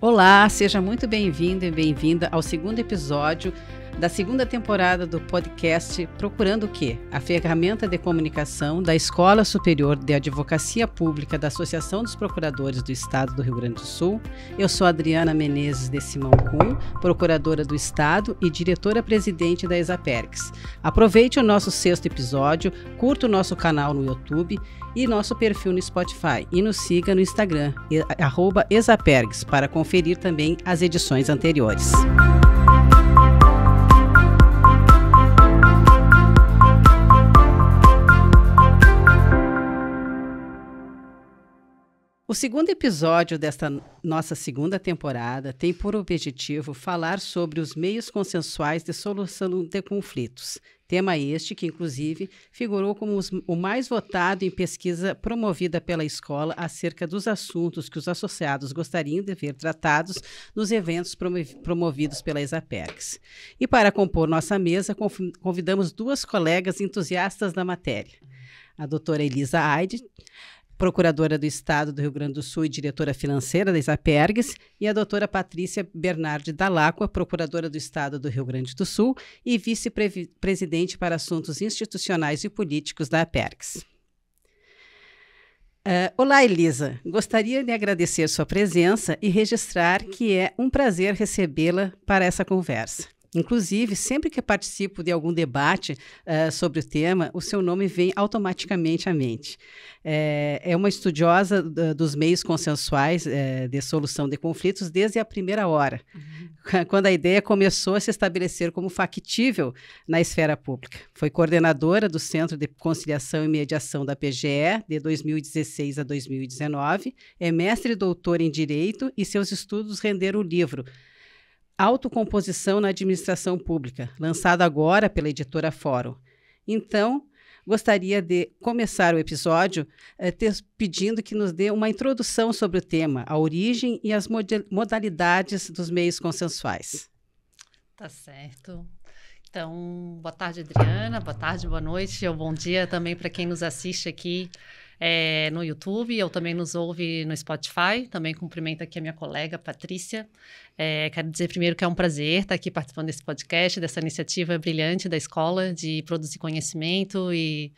Olá, seja muito bem-vindo e bem-vinda ao segundo episódio da segunda temporada do podcast Procurando o Quê? A ferramenta de comunicação da Escola Superior de Advocacia Pública da Associação dos Procuradores do Estado do Rio Grande do Sul. Eu sou Adriana Menezes de Simão Kuhn, procuradora do Estado e diretora-presidente da ESAPERGS. Aproveite o nosso sexto episódio, curta o nosso canal no YouTube e nosso perfil no Spotify e nos siga no Instagram, @ESAPERGS, para conferir também as edições anteriores. O segundo episódio desta nossa segunda temporada tem por objetivo falar sobre os meios consensuais de solução de conflitos. Tema este que, inclusive, figurou como o mais votado em pesquisa promovida pela escola acerca dos assuntos que os associados gostariam de ver tratados nos eventos promovidos pela ESAPERGS. E para compor nossa mesa, convidamos duas colegas entusiastas da matéria. A doutora Elisa Aide, procuradora do Estado do Rio Grande do Sul e diretora financeira da ESAPERGS, e a doutora Patrícia Bernardi Dall'Acqua, procuradora do Estado do Rio Grande do Sul e vice-presidente para assuntos institucionais e políticos da APERGS. Olá, Elisa. Gostaria de agradecer sua presença e registrar que é um prazer recebê-la para essa conversa. Inclusive, sempre que participo de algum debate sobre o tema, o seu nome vem automaticamente à mente. É uma estudiosa dos meios consensuais de solução de conflitos desde a primeira hora, quando a ideia começou a se estabelecer como factível na esfera pública. Foi coordenadora do Centro de Conciliação e Mediação da PGE de 2016 a 2019, é mestre e doutora em Direito e seus estudos renderam o livro Autocomposição na Administração Pública, lançado agora pela editora Fórum. Então, gostaria de começar o episódio pedindo que nos dê uma introdução sobre o tema, a origem e as modalidades dos meios consensuais. Tá certo. Então, boa tarde, Adriana, boa tarde, boa noite, ou bom dia também para quem nos assiste aqui no YouTube, ou também nos ouve no Spotify. Também cumprimento aqui a minha colega, Patrícia. Quero dizer primeiro que é um prazer estar aqui participando desse podcast, dessa iniciativa brilhante da escola de produzir conhecimento e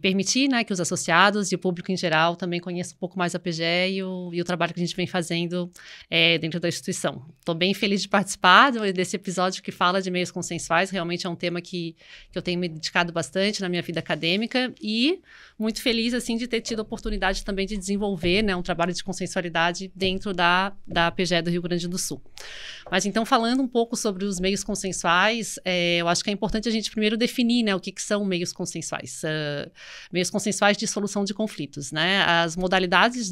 permitir, né, que os associados e o público em geral também conheçam um pouco mais a PGE e o trabalho que a gente vem fazendo dentro da instituição. Estou bem feliz de participar desse episódio que fala de meios consensuais. Realmente é um tema que eu tenho me dedicado bastante na minha vida acadêmica e muito feliz assim, de ter tido a oportunidade também de desenvolver, né, um trabalho de consensualidade dentro da PGE do Rio Grande do Sul. Mas então, falando um pouco sobre os meios consensuais, eu acho que é importante a gente primeiro definir, né, o que são meios consensuais. Meios consensuais de solução de conflitos, né? As modalidades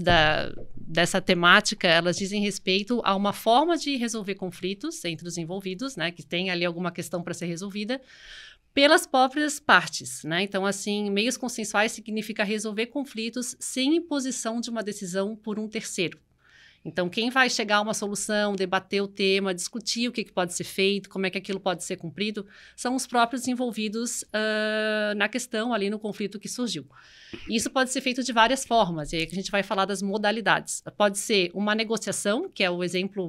dessa temática, elas dizem respeito a uma forma de resolver conflitos entre os envolvidos, né? Que tem ali alguma questão para ser resolvida pelas próprias partes, né? Então, assim, meios consensuais significa resolver conflitos sem imposição de uma decisão por um terceiro. Então, quem vai chegar a uma solução, debater o tema, discutir o que pode ser feito, como é que aquilo pode ser cumprido, são os próprios envolvidos na questão, ali no conflito que surgiu. Isso pode ser feito de várias formas, e aí que a gente vai falar das modalidades. Pode ser uma negociação, que é o exemplo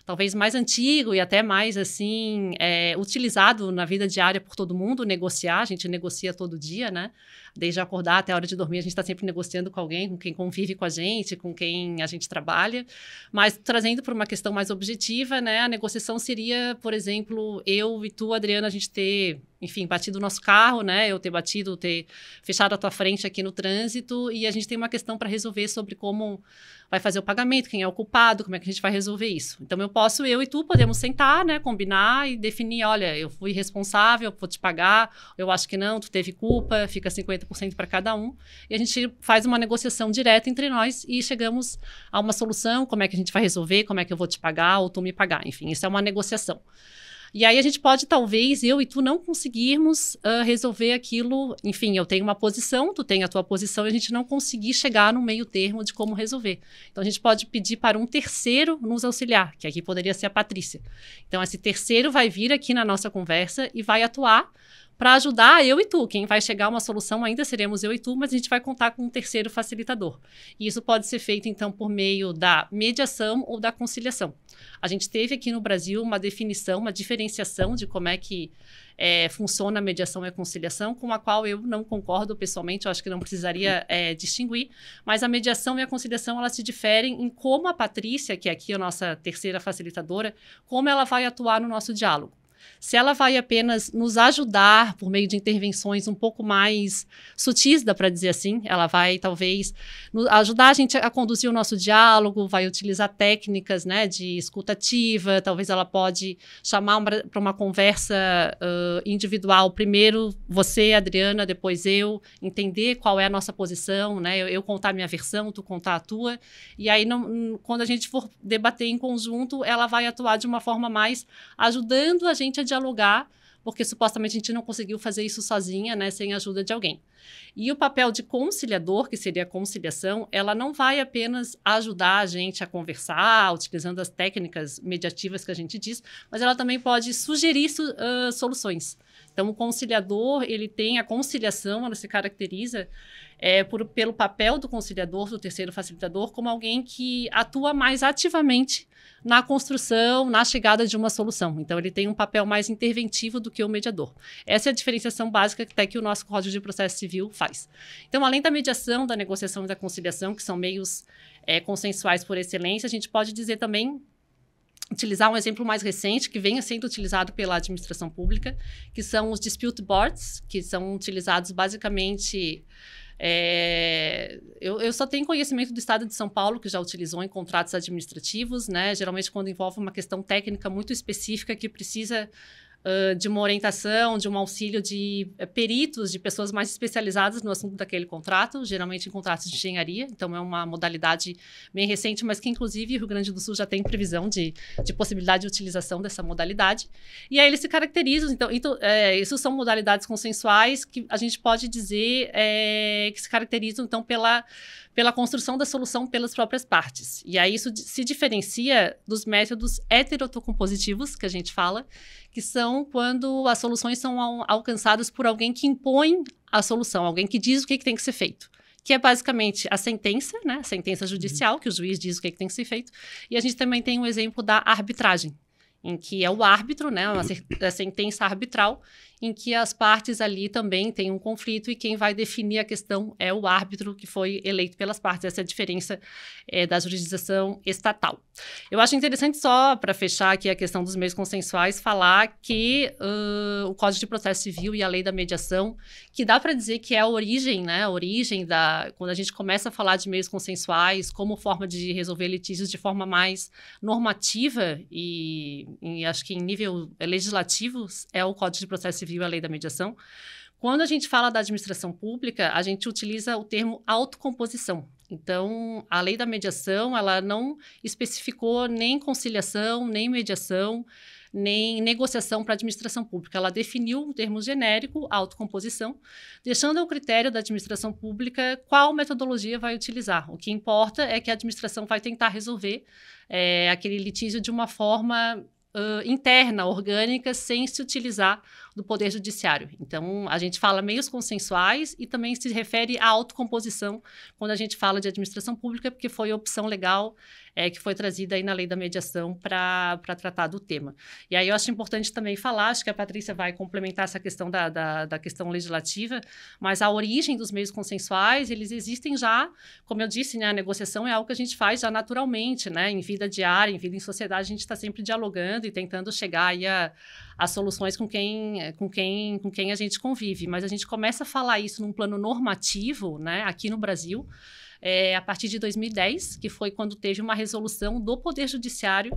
talvez mais antigo e até mais, assim, utilizado na vida diária por todo mundo, negociar. A gente negocia todo dia, né? Desde acordar até a hora de dormir, a gente está sempre negociando com alguém, com quem convive com a gente, com quem a gente trabalha. Mas trazendo para uma questão mais objetiva, né? A negociação seria, por exemplo, eu e tu, Adriana, a gente ter, enfim, batido o nosso carro, né? Eu ter fechado a tua frente aqui no trânsito, e a gente tem uma questão para resolver sobre como vai fazer o pagamento, quem é o culpado, como é que a gente vai resolver isso. Então, eu e tu podemos sentar, né, combinar e definir, olha, eu fui responsável, vou te pagar, eu acho que não, tu teve culpa, fica 50% para cada um, e a gente faz uma negociação direta entre nós e chegamos a uma solução, como é que a gente vai resolver, como é que eu vou te pagar ou tu me pagar, enfim, isso é uma negociação. E aí a gente pode, talvez, eu e tu não conseguirmos resolver aquilo. Enfim, eu tenho uma posição, tu tem a tua posição, e a gente não conseguir chegar no meio termo de como resolver. Então, a gente pode pedir para um terceiro nos auxiliar, que aqui poderia ser a Patrícia. Então, esse terceiro vai vir aqui na nossa conversa e vai atuar para ajudar eu e tu. Quem vai chegar a uma solução ainda seremos eu e tu, mas a gente vai contar com um terceiro facilitador. E isso pode ser feito, então, por meio da mediação ou da conciliação. A gente teve aqui no Brasil uma definição, uma diferenciação de como é que funciona a mediação e a conciliação, com a qual eu não concordo pessoalmente, eu acho que não precisaria distinguir, mas a mediação e a conciliação, elas se diferem em como a Patrícia, que é aqui a nossa terceira facilitadora, como ela vai atuar no nosso diálogo. Se ela vai apenas nos ajudar por meio de intervenções um pouco mais sutis, dá para dizer assim, ela vai talvez ajudar a gente a conduzir o nosso diálogo, vai utilizar técnicas, né, de escuta ativa, talvez ela pode chamar para uma conversa individual, primeiro você, Adriana, depois eu, entender qual é a nossa posição, né, eu contar a minha versão, tu contar a tua, e aí quando a gente for debater em conjunto, ela vai atuar de uma forma mais ajudando a gente a dialogar, porque supostamente a gente não conseguiu fazer isso sozinha, né, sem a ajuda de alguém. E o papel de conciliador, que seria a conciliação, ela não vai apenas ajudar a gente a conversar, utilizando as técnicas mediativas que a gente diz, mas ela também pode sugerir soluções. Então, o conciliador, ele tem a conciliação, ela se caracteriza pelo papel do conciliador, do terceiro facilitador, como alguém que atua mais ativamente na construção, na chegada de uma solução. Então, ele tem um papel mais interventivo do que o mediador. Essa é a diferenciação básica até que o nosso Código de Processo Civil faz. Então, além da mediação, da negociação e da conciliação, que são meios consensuais por excelência, a gente pode dizer também, utilizar um exemplo mais recente, que venha sendo utilizado pela administração pública, que são os dispute boards, que são utilizados basicamente... eu só tenho conhecimento do Estado de São Paulo, que já utilizou em contratos administrativos, né? Geralmente quando envolve uma questão técnica muito específica que precisa de uma orientação, de um auxílio de peritos, de pessoas mais especializadas no assunto daquele contrato, geralmente em contratos de engenharia. Então, é uma modalidade bem recente, mas que, inclusive, o Rio Grande do Sul já tem previsão de possibilidade de utilização dessa modalidade. E aí, eles se caracterizam. Então isso são modalidades consensuais que a gente pode dizer que se caracterizam, então, pela construção da solução pelas próprias partes. E aí, isso se diferencia dos métodos heterotocompositivos, que a gente fala, que são quando as soluções são alcançadas por alguém que impõe a solução, alguém que diz o que tem que ser feito, que é basicamente a sentença, né? A sentença judicial, que o juiz diz o que tem que ser feito. E a gente também tem um exemplo da arbitragem, em que é o árbitro, né? A sentença arbitral, em que as partes ali também têm um conflito e quem vai definir a questão é o árbitro que foi eleito pelas partes. Essa é a diferença da jurisdição estatal. Eu acho interessante, só para fechar aqui a questão dos meios consensuais, falar que o Código de Processo Civil e a Lei da Mediação, que dá para dizer que é a origem, né? A origem quando a gente começa a falar de meios consensuais como forma de resolver litígios de forma mais normativa e acho que em nível legislativo, é o Código de Processo Civil e a Lei da Mediação. Quando a gente fala da administração pública, a gente utiliza o termo autocomposição. Então, a Lei da Mediação, ela não especificou nem conciliação, nem mediação, nem negociação para a administração pública. Ela definiu um termo genérico, autocomposição, deixando ao critério da administração pública qual metodologia vai utilizar. O que importa é que a administração vai tentar resolver aquele litígio de uma forma interna, orgânica, sem se utilizar do Poder Judiciário. Então, a gente fala meios consensuais e também se refere à autocomposição quando a gente fala de administração pública, porque foi a opção legal que foi trazida aí na Lei da Mediação para tratar do tema. E aí eu acho importante também falar, acho que a Patrícia vai complementar essa questão da questão legislativa, mas a origem dos meios consensuais, eles existem já, como eu disse, né, a negociação é algo que a gente faz já naturalmente, né, em vida diária, em vida em sociedade, a gente está sempre dialogando e tentando chegar aí a soluções com quem a gente convive. Mas a gente começa a falar isso num plano normativo, né, aqui no Brasil, a partir de 2010, que foi quando teve uma resolução do Poder Judiciário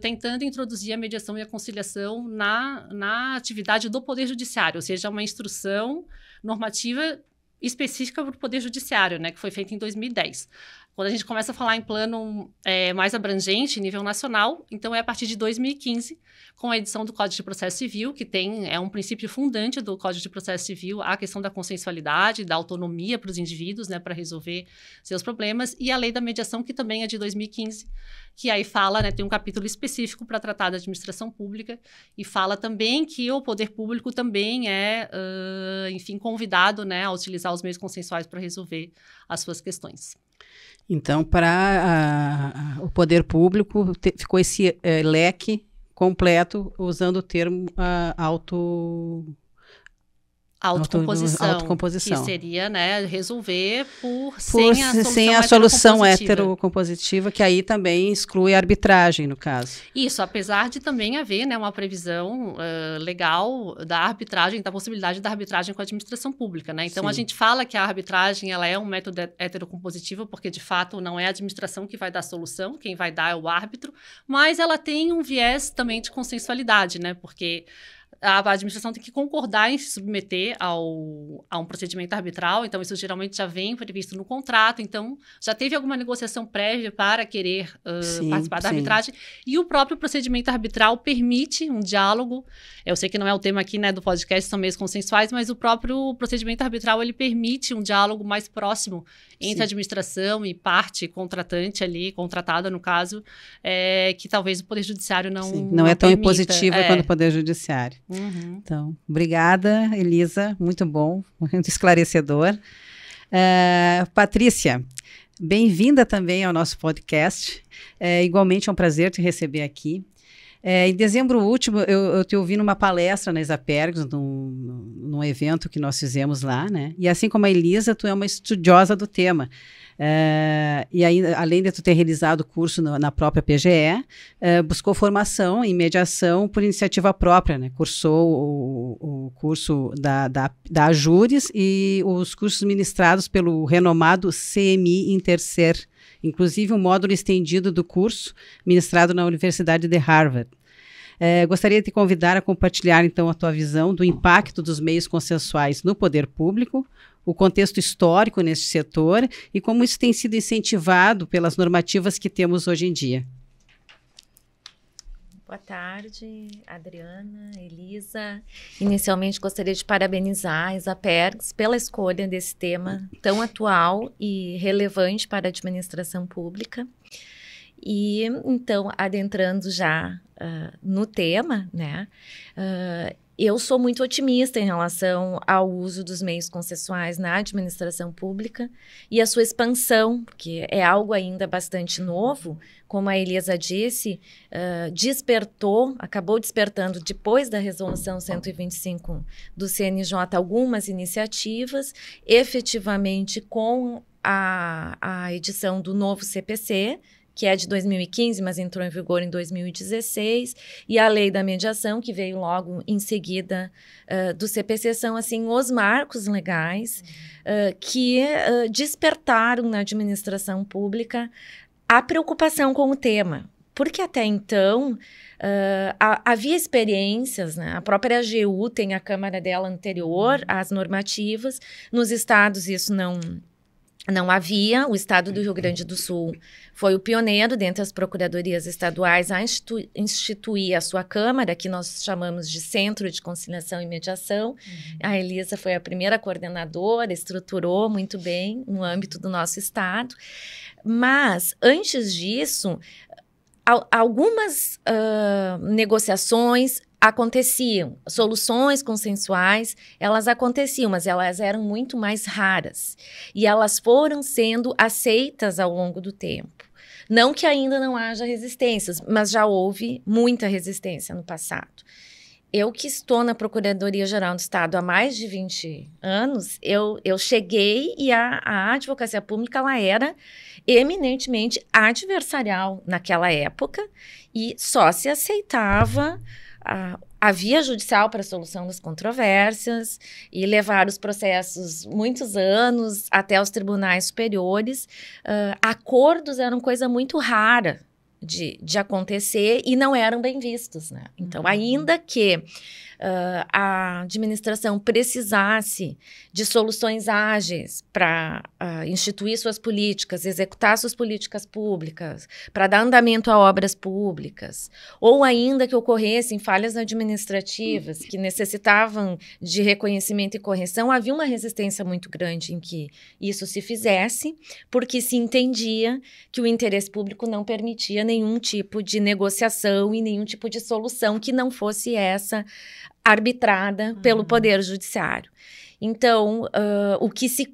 tentando introduzir a mediação e a conciliação na atividade do Poder Judiciário, ou seja, uma instrução normativa específica para o Poder Judiciário, né, que foi feita em 2010. Quando a gente começa a falar em plano mais abrangente, nível nacional, então é a partir de 2015, com a edição do Código de Processo Civil, que é um princípio fundante do Código de Processo Civil, a questão da consensualidade, da autonomia para os indivíduos, né, para resolver seus problemas, e a Lei da Mediação, que também é de 2015, que aí fala, né, tem um capítulo específico para tratar da administração pública, e fala também que o poder público também é, enfim, convidado, né, a utilizar os meios consensuais para resolver as suas questões. Então, para o poder público, ficou esse leque completo usando o termo autocomposição. Que seria, né, resolver sem a solução heterocompositiva, que aí também exclui a arbitragem, no caso. Isso, apesar de também haver, né, uma previsão legal da arbitragem, da possibilidade da arbitragem com a administração pública, né? Então, a gente fala que a arbitragem, ela é um método heterocompositivo, porque, de fato, não é a administração que vai dar a solução, quem vai dar é o árbitro, mas ela tem um viés também de consensualidade, né? Porque a administração tem que concordar em se submeter a um procedimento arbitral, então isso geralmente já vem previsto no contrato, então já teve alguma negociação prévia para querer participar da arbitragem, e o próprio procedimento arbitral permite um diálogo. Eu sei que não é o tema aqui, né, do podcast, são meios consensuais, mas o próprio procedimento arbitral, ele permite um diálogo mais próximo entre a administração e parte contratante ali, contratada no caso, que talvez o Poder Judiciário não é tão permita. impositiva quanto o Poder Judiciário. Uhum. Então, obrigada, Elisa, muito bom, muito esclarecedor. Patrícia, bem-vinda também ao nosso podcast. Igualmente é um prazer te receber aqui. Em dezembro último, eu te ouvi numa palestra na Exapergs, num evento que nós fizemos lá, né? E assim como a Elisa, tu é uma estudiosa do tema. E aí, além de tu ter realizado o curso na própria PGE, buscou formação em mediação por iniciativa própria, né? Cursou o curso da Ajures e os cursos ministrados pelo renomado CMI Intercer, inclusive um módulo estendido do curso ministrado na Universidade de Harvard. Gostaria de te convidar a compartilhar, então, a tua visão do impacto dos meios consensuais no poder público, o contexto histórico neste setor e como isso tem sido incentivado pelas normativas que temos hoje em dia. Boa tarde, Adriana, Elisa. Inicialmente, gostaria de parabenizar a Exapergs pela escolha desse tema tão atual e relevante para a administração pública. E, então, adentrando já no tema, né, eu sou muito otimista em relação ao uso dos meios consensuais na administração pública e a sua expansão, porque é algo ainda bastante novo, como a Elisa disse, acabou despertando depois da resolução 125 do CNJ algumas iniciativas, efetivamente com a edição do novo CPC, que é de 2015, mas entrou em vigor em 2016, e a Lei da Mediação, que veio logo em seguida do CPC, são, assim, os marcos legais que despertaram na administração pública a preocupação com o tema. Porque até então havia experiências, né? A própria AGU tem a Câmara dela anterior às normativas, nos estados isso não havia. O estado do Rio Grande do Sul foi o pioneiro dentre as procuradorias estaduais a instituir a sua Câmara, que nós chamamos de Centro de Conciliação e Mediação. A Elisa foi a primeira coordenadora, estruturou muito bem no âmbito do nosso estado. Mas, antes disso, algumas negociações aconteciam, soluções consensuais, elas aconteciam, mas elas eram muito mais raras. E elas foram sendo aceitas ao longo do tempo. Não que ainda não haja resistências, mas já houve muita resistência no passado. Eu que estou na Procuradoria-Geral do Estado há mais de 20 anos, eu cheguei e a advocacia pública ela era eminentemente adversarial naquela época e só se aceitava a via judicial para a solução das controvérsias e levar os processos muitos anos até os tribunais superiores. Acordos eram coisa muito rara de acontecer e não eram bem vistos, né? Então, ainda que a administração precisasse de soluções ágeis para instituir suas políticas, executar suas políticas públicas, para dar andamento a obras públicas, ou ainda que ocorressem falhas administrativas que necessitavam de reconhecimento e correção, havia uma resistência muito grande em que isso se fizesse, porque se entendia que o interesse público não permitia nenhum tipo de negociação e nenhum tipo de solução que não fosse essa arbitrada pelo Poder Judiciário. Então,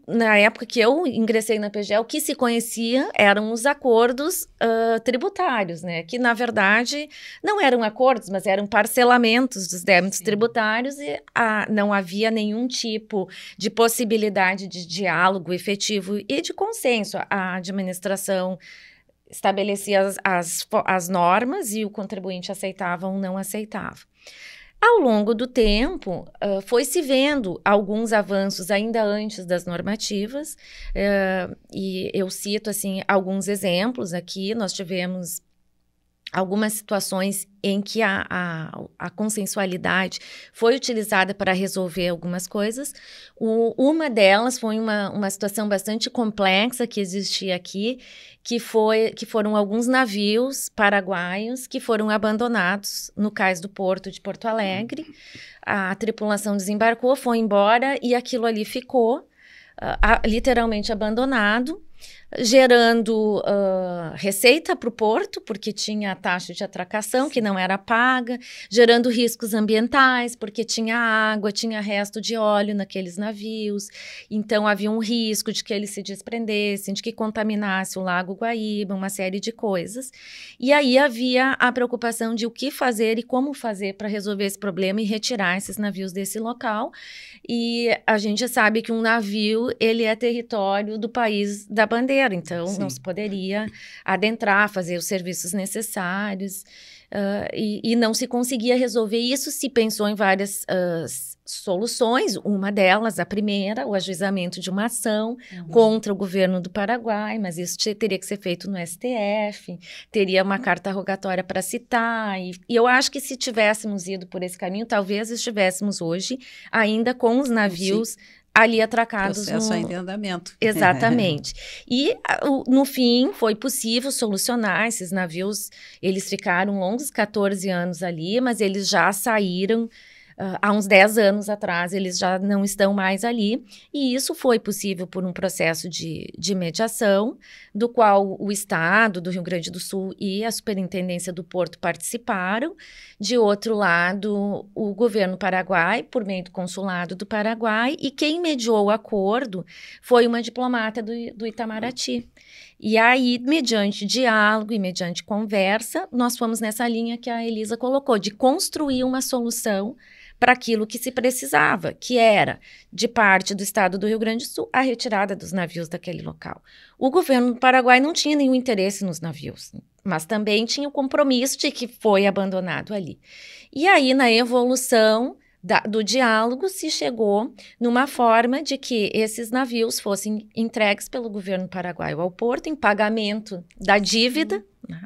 na época que eu ingressei na PGE, o que se conhecia eram os acordos tributários, né? Que, na verdade, não eram acordos, mas eram parcelamentos dos débitos tributários e não havia nenhum tipo de possibilidade de diálogo efetivo e de consenso. A administração estabelecia as normas e o contribuinte aceitava ou não aceitava. Ao longo do tempo, foi-se vendo alguns avanços ainda antes das normativas, e eu cito assim, alguns exemplos aqui. Nós tivemos algumas situações em que a consensualidade foi utilizada para resolver algumas coisas. Uma delas foi uma situação bastante complexa que existia aqui, que foram alguns navios paraguaios que foram abandonados no cais do porto de Porto Alegre. A tripulação desembarcou, foi embora e aquilo ali ficou literalmente abandonado, gerando receita para o porto, porque tinha a taxa de atracação que não era paga, gerando riscos ambientais, porque tinha água, tinha resto de óleo naqueles navios, então havia um risco de que eles se desprendessem, de que contaminasse o Lago Guaíba, uma série de coisas. E aí havia a preocupação de o que fazer e como fazer para resolver esse problema e retirar esses navios desse local. E a gente sabe que um navio, ele é território do país da bandeira, então não se poderia adentrar, fazer os serviços necessários, e não se conseguia resolver isso. Se pensou em várias soluções, uma delas, a primeira, o ajuizamento de uma ação contra o governo do Paraguai, mas isso teria que ser feito no STF, teria uma carta rogatória para citar, e eu acho que se tivéssemos ido por esse caminho, talvez estivéssemos hoje ainda com os navios ali atracados. Processo ainda em andamento. Exatamente. E, no fim, foi possível solucionar esses navios. Eles ficaram longos 14 anos ali, mas eles já saíram há uns 10 anos atrás, eles já não estão mais ali. E isso foi possível por um processo de mediação, do qual o Estado do Rio Grande do Sul e a Superintendência do Porto participaram. De outro lado, o governo paraguai, por meio do consulado do Paraguai, e quem mediou o acordo foi uma diplomata do Itamaraty. E aí, mediante diálogo e mediante conversa, nós fomos nessa linha que a Elisa colocou, de construir uma solução para aquilo que se precisava, que era, de parte do Estado do Rio Grande do Sul, a retirada dos navios daquele local. O governo do Paraguai não tinha nenhum interesse nos navios, mas também tinha o compromisso de que foi abandonado ali. E aí, na evolução do diálogo, se chegou numa forma de que esses navios fossem entregues pelo governo paraguaio ao porto em pagamento da dívida, né?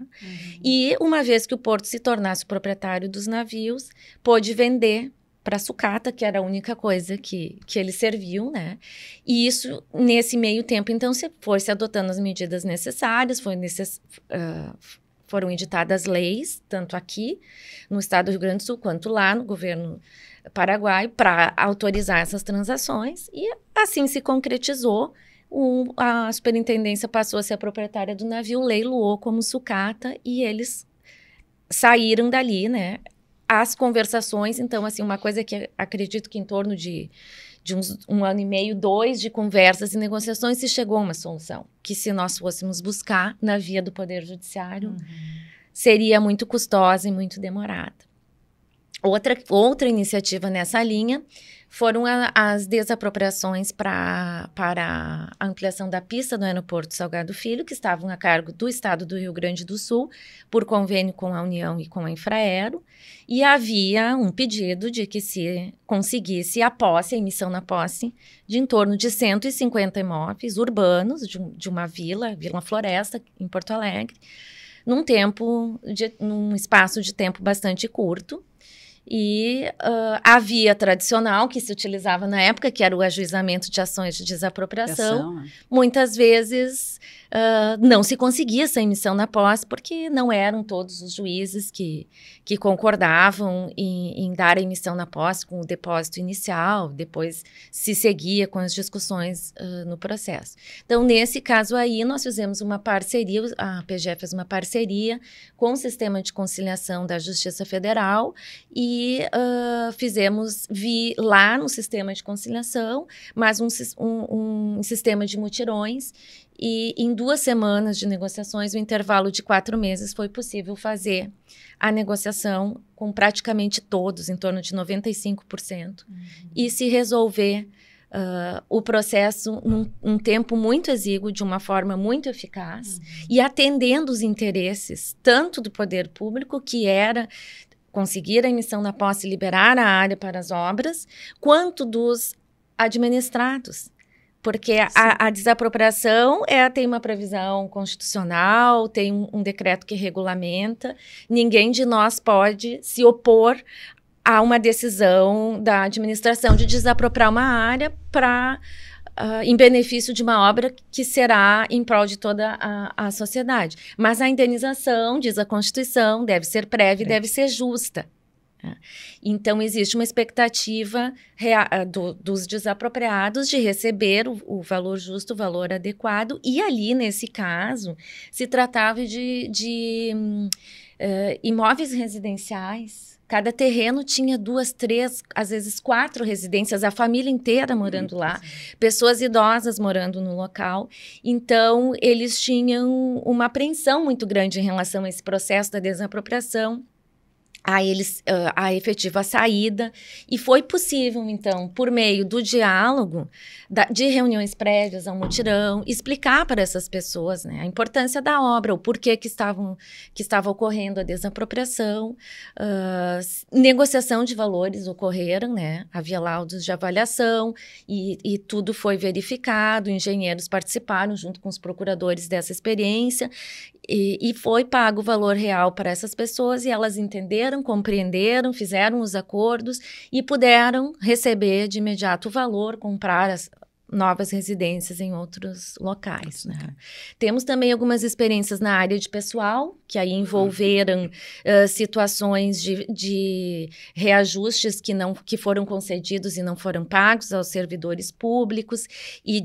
E uma vez que o porto se tornasse o proprietário dos navios, pôde vender para a sucata, que era a única coisa que eles serviam, né? E isso, nesse meio tempo, então, foi-se adotando as medidas necessárias, foram editadas leis, tanto aqui no estado do Rio Grande do Sul, quanto lá no governo paraguaio, para autorizar essas transações, e assim se concretizou. A superintendência passou a ser a proprietária do navio, leiloou como sucata, e eles saíram dali, né? As conversações, então, assim, uma coisa que acredito que em torno de uns 1 ano e meio, 2 de conversas e negociações, se chegou a uma solução, que se nós fôssemos buscar na via do Poder Judiciário, seria muito custosa e muito demorada. Outra iniciativa nessa linha foram as desapropriações para a ampliação da pista do aeroporto Salgado Filho, que estavam a cargo do Estado do Rio Grande do Sul, por convênio com a União e com a Infraero, e havia um pedido de que se conseguisse a emissão na posse, de em torno de 150 imóveis urbanos de uma Vila Floresta, em Porto Alegre, num espaço de tempo bastante curto. E a via tradicional que se utilizava na época, que era o ajuizamento de ações de desapropriação, muitas vezes não se conseguia essa emissão na posse, porque não eram todos os juízes que concordavam em dar a emissão na posse com o depósito inicial, depois se seguia com as discussões no processo. Então, nesse caso aí, nós fizemos uma parceria, a PGE fez uma parceria com o Sistema de Conciliação da Justiça Federal e fizemos lá no Sistema de Conciliação, mais um sistema de mutirões. E em 2 semanas de negociações, o intervalo de 4 meses, foi possível fazer a negociação com praticamente todos, em torno de 95%, e se resolver o processo num tempo muito exíguo, de uma forma muito eficaz, e atendendo os interesses tanto do poder público, que era conseguir a emissão na posse e liberar a área para as obras, quanto dos administrados. Porque a desapropriação tem uma previsão constitucional, tem um decreto que regulamenta, ninguém de nós pode se opor a uma decisão da administração de desapropriar uma área em benefício de uma obra que será em prol de toda a sociedade. Mas a indenização, diz a Constituição, deve ser prévia e deve ser justa. Então, existe uma expectativa dos desapropriados de receber o valor justo, o valor adequado, e ali, nesse caso, se tratava de imóveis residenciais. Cada terreno tinha 2, 3, às vezes 4 residências, a família inteira morando lá, pessoas idosas morando no local. Então, eles tinham uma apreensão muito grande em relação a esse processo da desapropriação, a efetiva saída, e foi possível, então, por meio do diálogo, de reuniões prévias ao mutirão, explicar para essas pessoas, né, a importância da obra, o porquê que estava ocorrendo a desapropriação, negociação de valores ocorreram, né, havia laudos de avaliação, e tudo foi verificado, engenheiros participaram junto com os procuradores dessa experiência, e foi pago o valor real para essas pessoas, e elas entenderam, compreenderam, fizeram os acordos e puderam receber de imediato o valor, comprar as novas residências em outros locais, né? Temos também algumas experiências na área de pessoal, que aí envolveram situações de reajustes que foram concedidos e não foram pagos aos servidores públicos, e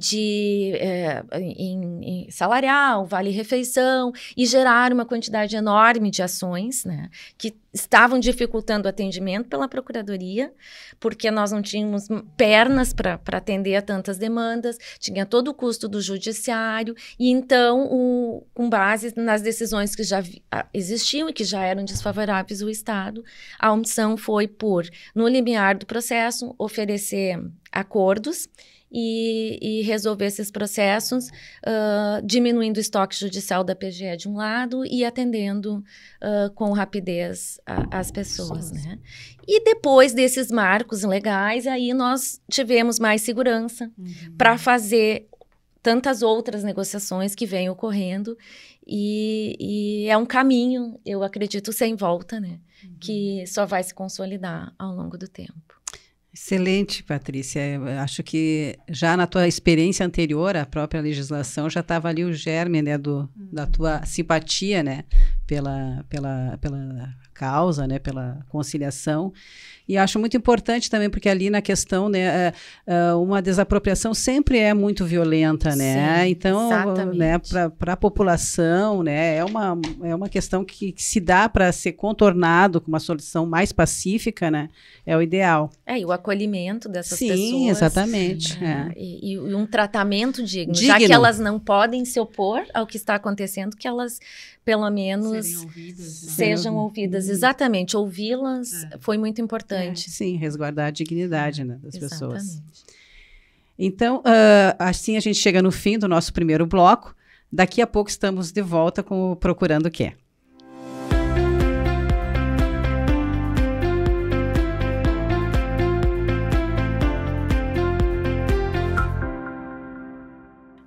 em salarial, vale-refeição, e geraram uma quantidade enorme de ações, né, que estavam dificultando o atendimento pela Procuradoria, porque nós não tínhamos pernas para atender a tantas demandas, tinha todo o custo do judiciário, e então, com base nas decisões que já existiam e que já eram desfavoráveis ao Estado, a omissão foi por, no limiar do processo, oferecer acordos e resolver esses processos, diminuindo o estoque judicial da PGE de um lado e atendendo com rapidez as pessoas, né? E depois desses marcos legais, aí nós tivemos mais segurança para fazer tantas outras negociações que vêm ocorrendo, e é um caminho, eu acredito, sem volta, né? Que só vai se consolidar ao longo do tempo. Excelente, Patrícia. Eu acho que já na tua experiência anterior, a própria legislação já estava ali o germe, né, da tua simpatia, né, pela causa, né, pela conciliação. E acho muito importante também, porque ali na questão, né, uma desapropriação sempre é muito violenta, né? Sim, então, né, para a população, né, é uma questão que se dá para ser contornado com uma solução mais pacífica, né? É o ideal. E o acolhimento dessas pessoas. Sim, exatamente. E um tratamento digno. Já que elas não podem se opor ao que está acontecendo, que elas, pelo menos, sejam ouvidas. Exatamente, ouvi-las foi muito importante. Sim, resguardar a dignidade, né, das pessoas. Então, assim a gente chega no fim do nosso primeiro bloco. Daqui a pouco estamos de volta com o Procurando o Quê?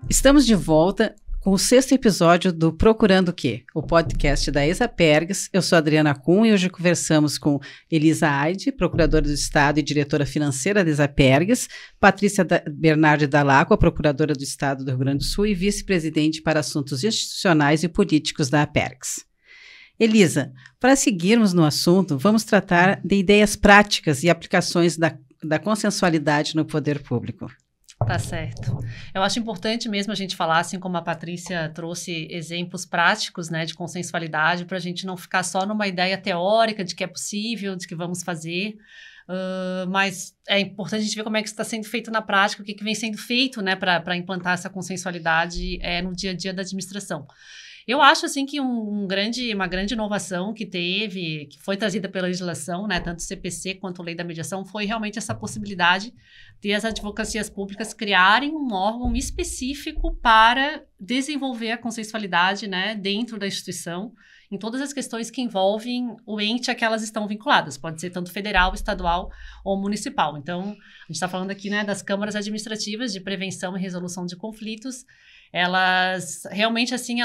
Estamos de volta com o 6º episódio do Procurando o Quê? O podcast da Exapergs. Eu sou a Adriana Kuhn e hoje conversamos com Elisa Aide, procuradora do Estado e diretora financeira da Exapergs, Patrícia Bernardi Dall'Acqua, procuradora do Estado do Rio Grande do Sul e vice-presidente para assuntos institucionais e políticos da Apergs. Elisa, para seguirmos no assunto, vamos tratar de ideias práticas e aplicações da consensualidade no poder público. Tá certo. Eu acho importante mesmo a gente falar, assim como a Patrícia trouxe exemplos práticos, né, de consensualidade, para a gente não ficar só numa ideia teórica de que é possível, de que vamos fazer, mas é importante a gente ver como é que isso está sendo feito na prática, o que vem sendo feito, né, para implantar essa consensualidade no dia a dia da administração. Eu acho, assim, que uma grande inovação que foi trazida pela legislação, né, tanto o CPC quanto a Lei da Mediação, foi realmente essa possibilidade de as advocacias públicas criarem um órgão específico para desenvolver a consensualidade, né, dentro da instituição, em todas as questões que envolvem o ente a que elas estão vinculadas. Pode ser tanto federal, estadual ou municipal. Então, a gente está falando aqui, né, das câmaras administrativas de prevenção e resolução de conflitos. Elas, realmente, assim,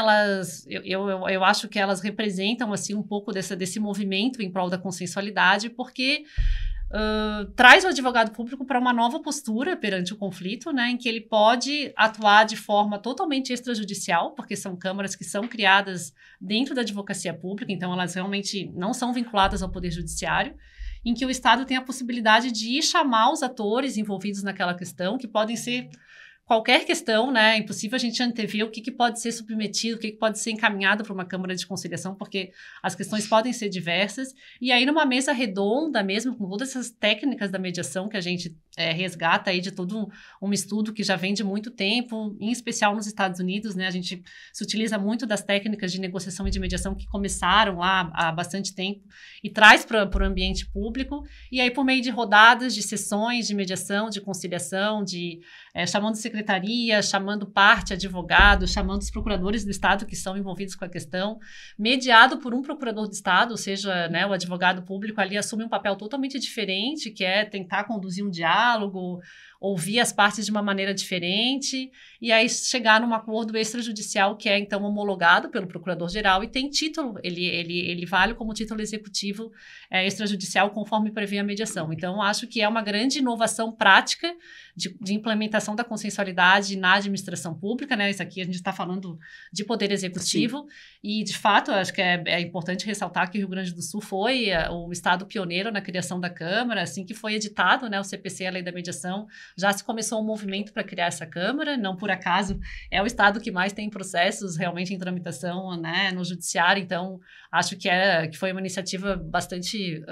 eu acho que elas representam, assim, um pouco desse movimento em prol da consensualidade, porque traz o advogado público para uma nova postura perante o conflito, né, em que ele pode atuar de forma totalmente extrajudicial, porque são câmaras que são criadas dentro da advocacia pública, então elas realmente não são vinculadas ao Poder Judiciário, em que o Estado tem a possibilidade de chamar os atores envolvidos naquela questão, que podem ser qualquer questão, né? É impossível a gente antever o que pode ser submetido, o que pode ser encaminhado para uma Câmara de Conciliação, porque as questões podem ser diversas. E aí, numa mesa redonda mesmo, com todas essas técnicas da mediação que a gente resgata aí de todo um estudo que já vem de muito tempo, em especial nos Estados Unidos, né? A gente se utiliza muito das técnicas de negociação e de mediação que começaram lá há bastante tempo e traz para o ambiente público. E aí, por meio de rodadas, de sessões de mediação, de conciliação, chamando secretaria, chamando parte, advogado, chamando os procuradores do Estado que são envolvidos com a questão, mediado por um procurador do Estado, ou seja, né, o advogado público ali assume um papel totalmente diferente, que é tentar conduzir um diálogo, ouvir as partes de uma maneira diferente, e aí chegar num acordo extrajudicial que é, então, homologado pelo procurador-geral e tem título, ele vale como título executivo extrajudicial conforme prevê a mediação. Então, acho que é uma grande inovação prática de implementação da consensualidade na administração pública, né? Isso aqui a gente está falando de poder executivo. Sim. E, de fato, acho que é importante ressaltar que o Rio Grande do Sul foi o estado pioneiro na criação da Câmara, assim que foi editado, né, o CPC, a Lei da Mediação, já se começou um movimento para criar essa Câmara, não por acaso é o estado que mais tem processos realmente em tramitação, né, no judiciário, então acho que foi uma iniciativa bastante,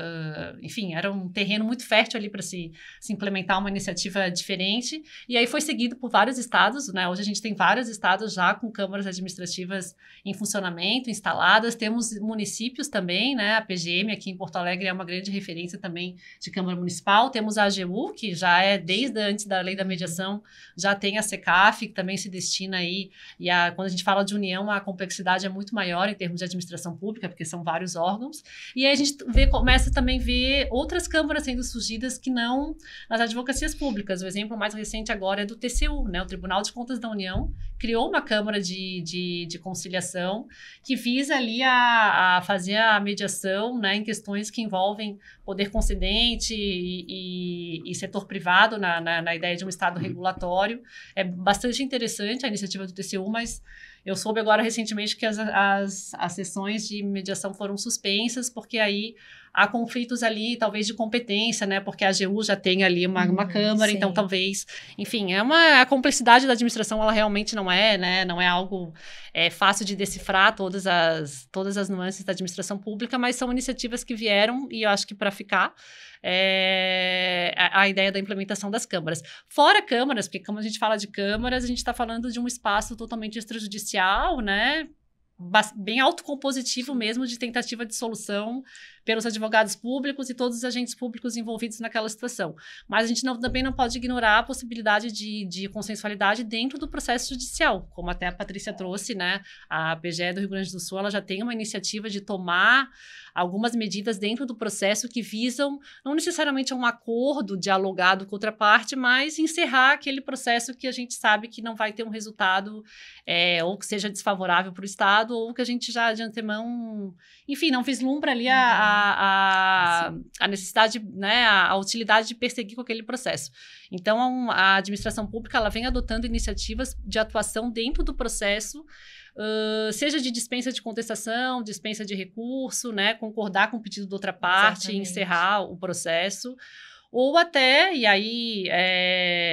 enfim, era um terreno muito fértil ali para se implementar uma iniciativa diferente, e aí foi seguido por vários estados, né, hoje a gente tem vários estados já com câmaras administrativas em funcionamento, instaladas, temos municípios também, né, a PGM aqui em Porto Alegre é uma grande referência também de Câmara Municipal, temos a AGU, que já é desde antes da Lei da Mediação, já tem a SECAF, que também se destina aí, e quando a gente fala de união, a complexidade é muito maior em termos de administração pública, porque são vários órgãos, e aí a gente começa também a ver outras câmaras sendo surgidas que não nas advocacias públicas. O exemplo mais recente agora é do TCU, né? O Tribunal de Contas da União criou uma câmara de conciliação que visa ali a fazer a mediação, né, em questões que envolvem poder concedente e setor privado na ideia de um Estado regulatório. É bastante interessante a iniciativa do TCU, mas eu soube agora recentemente que as sessões de mediação foram suspensas, porque aí há conflitos ali, talvez de competência, né? Porque a AGU já tem ali uma câmara, sim. Então talvez... Enfim, a complexidade da administração, ela realmente não é, né? Não é algo fácil de decifrar todas as nuances da administração pública, mas são iniciativas que vieram, e eu acho que para ficar, a ideia da implementação das câmaras. Fora câmaras, porque como a gente fala de câmaras, a gente está falando de um espaço totalmente extrajudicial, né? Bem autocompositivo mesmo, de tentativa de solução pelos advogados públicos e todos os agentes públicos envolvidos naquela situação. Mas a gente também não pode ignorar a possibilidade de consensualidade dentro do processo judicial, como até a Patrícia trouxe, né? A PGE do Rio Grande do Sul, ela já tem uma iniciativa de tomar algumas medidas dentro do processo que visam não necessariamente um acordo dialogado com outra parte, mas encerrar aquele processo que a gente sabe que não vai ter um resultado ou que seja desfavorável para o Estado, ou que a gente já de antemão, enfim, não vislumbra ali a necessidade, né, a utilidade de perseguir com aquele processo. Então, a administração pública ela vem adotando iniciativas de atuação dentro do processo, seja de dispensa de contestação, dispensa de recurso, né, concordar com o pedido da outra parte e encerrar o processo, ou até, e aí,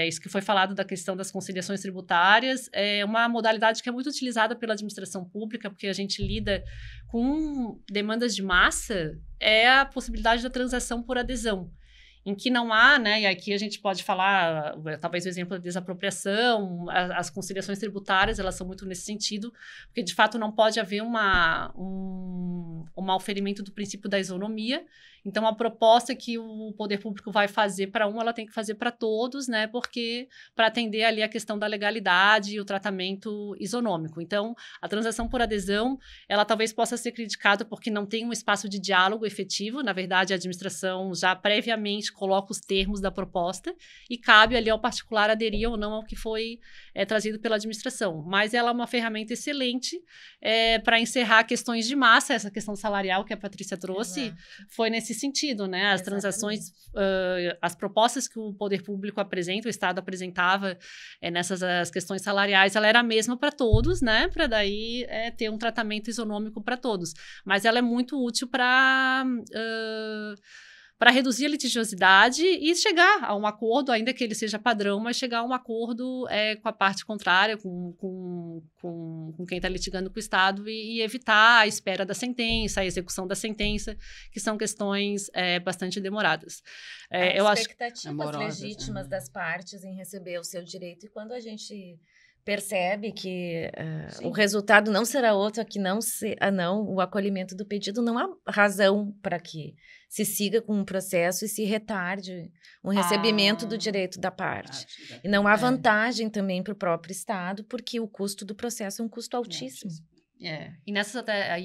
isso que foi falado da questão das conciliações tributárias, é uma modalidade que é muito utilizada pela administração pública, porque a gente lida com demandas de massa, é a possibilidade da transação por adesão, em que não há, né, e aqui a gente pode falar, talvez o exemplo da desapropriação, as conciliações tributárias, elas são muito nesse sentido, porque de fato não pode haver um auferimento do princípio da isonomia. Então, a proposta que o poder público vai fazer para ela tem que fazer para todos, né? Porque para atender ali a questão da legalidade e o tratamento isonômico. Então, a transação por adesão, ela talvez possa ser criticada porque não tem um espaço de diálogo efetivo. Na verdade, a administração já previamente coloca os termos da proposta e cabe ali ao particular aderir ou não ao que foi trazido pela administração. Mas ela é uma ferramenta excelente para encerrar questões de massa. Essa questão salarial que a Patrícia trouxe foi nesse sentido, né? As transações, as propostas que o poder público apresenta, o Estado apresentava nessas as questões salariais, ela era a mesma para todos, né? Para daí ter um tratamento isonômico para todos. Mas ela é muito útil para reduzir a litigiosidade e chegar a um acordo, ainda que ele seja padrão, mas chegar a um acordo com a parte contrária, com quem está litigando com o Estado e evitar a espera da sentença, a execução da sentença, que são questões bastante demoradas. As expectativas legítimas das partes em receber o seu direito, e quando a gente percebe que o resultado não será outro, que não o acolhimento do pedido, não há razão para que se siga com um processo e se retarde o recebimento do direito da parte. E não há vantagem também para o próprio Estado, porque o custo do processo é um custo altíssimo. E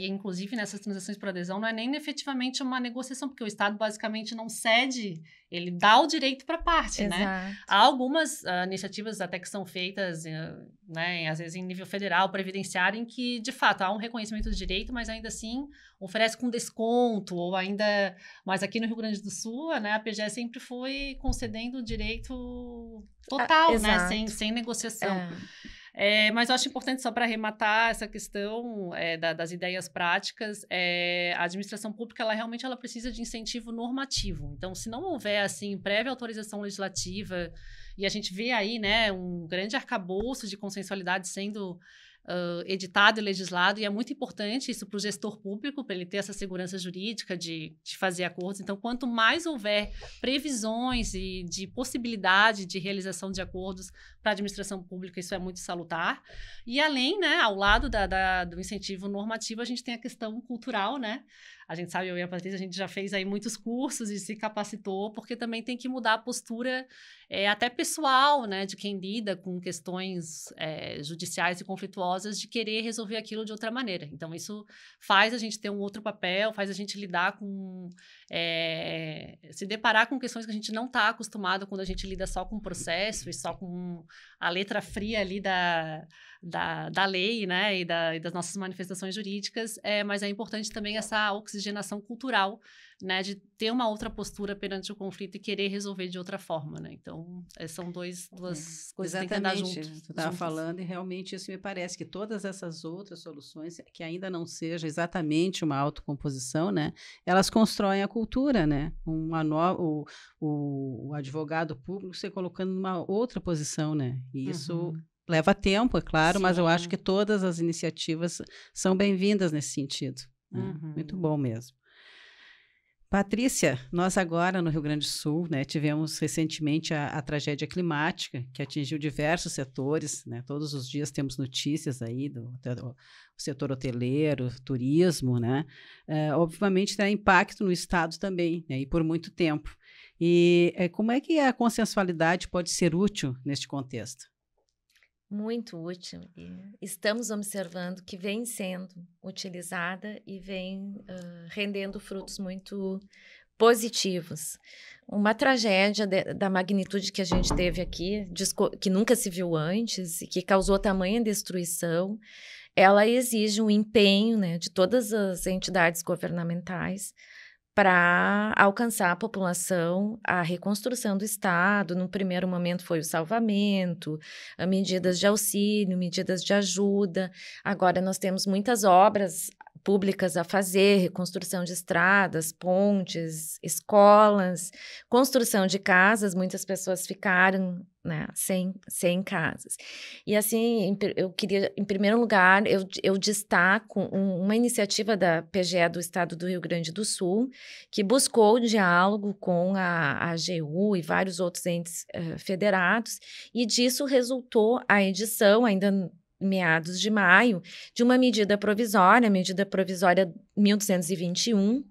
inclusive nessas transações por adesão não é nem efetivamente uma negociação, porque o Estado basicamente não cede, ele dá o direito para a parte, Exato. né? Há algumas iniciativas até que são feitas, né, às vezes em nível federal, previdenciário, em que de fato há um reconhecimento do direito, mas ainda assim oferece com desconto, ou ainda, mas aqui no Rio Grande do Sul, né, a PGE sempre foi concedendo o direito total, né, sem negociação. Mas eu acho importante, só para arrematar essa questão das ideias práticas, a administração pública ela realmente precisa de incentivo normativo. Então, se não houver assim, prévia autorização legislativa, e a gente vê aí, né, um grande arcabouço de consensualidade sendo editado e legislado, e é muito importante isso para o gestor público, para ele ter essa segurança jurídica de fazer acordos. Então, quanto mais houver previsões e de possibilidade de realização de acordos para a administração pública, isso é muito salutar. E além, né, ao lado do incentivo normativo, a gente tem a questão cultural, né? A gente sabe, eu e a Patrícia, a gente já fez aí muitos cursos e se capacitou, porque também tem que mudar a postura até pessoal, né, de quem lida com questões judiciais e conflituosas, de querer resolver aquilo de outra maneira. Então, isso faz a gente ter um outro papel, faz a gente lidar com... se deparar com questões que a gente não está acostumado quando a gente lida só com o processo e só com a letra fria ali da lei, né, e das nossas manifestações jurídicas, mas é importante também essa oxigenação cultural, né, de ter uma outra postura perante o conflito e querer resolver de outra forma, né? Então, são duas coisas que têm que andar juntas. Você estava falando, e realmente isso me parece que todas essas outras soluções, que ainda não seja exatamente uma autocomposição, né, elas constroem a cultura, né? O advogado público se colocando numa outra posição, né? E isso leva tempo, é claro, mas eu acho que todas as iniciativas são bem-vindas nesse sentido. Né? Muito bom mesmo. Patrícia, nós agora no Rio Grande do Sul, né, tivemos recentemente a tragédia climática que atingiu diversos setores, né, todos os dias temos notícias aí do setor hoteleiro, turismo, né, obviamente tem impacto no estado também, né, e por muito tempo. E como é que a consensualidade pode ser útil neste contexto? Muito útil. E estamos observando que vem sendo utilizada e vem rendendo frutos muito positivos. Uma tragédia da magnitude que a gente teve aqui, que nunca se viu antes e que causou tamanha destruição, ela exige um empenho, né, de todas as entidades governamentais para alcançar a população, a reconstrução do Estado. No primeiro momento foi o salvamento, medidas de auxílio, medidas de ajuda. Agora nós temos muitas obras públicas a fazer, reconstrução de estradas, pontes, escolas, construção de casas. Muitas pessoas ficaram, né, sem casas. E assim, eu queria, em primeiro lugar, eu destaco uma iniciativa da PGE do Estado do Rio Grande do Sul, que buscou o diálogo com a AGU e vários outros entes federados, e disso resultou a edição, ainda meados de maio, de uma medida provisória, a medida provisória 1221,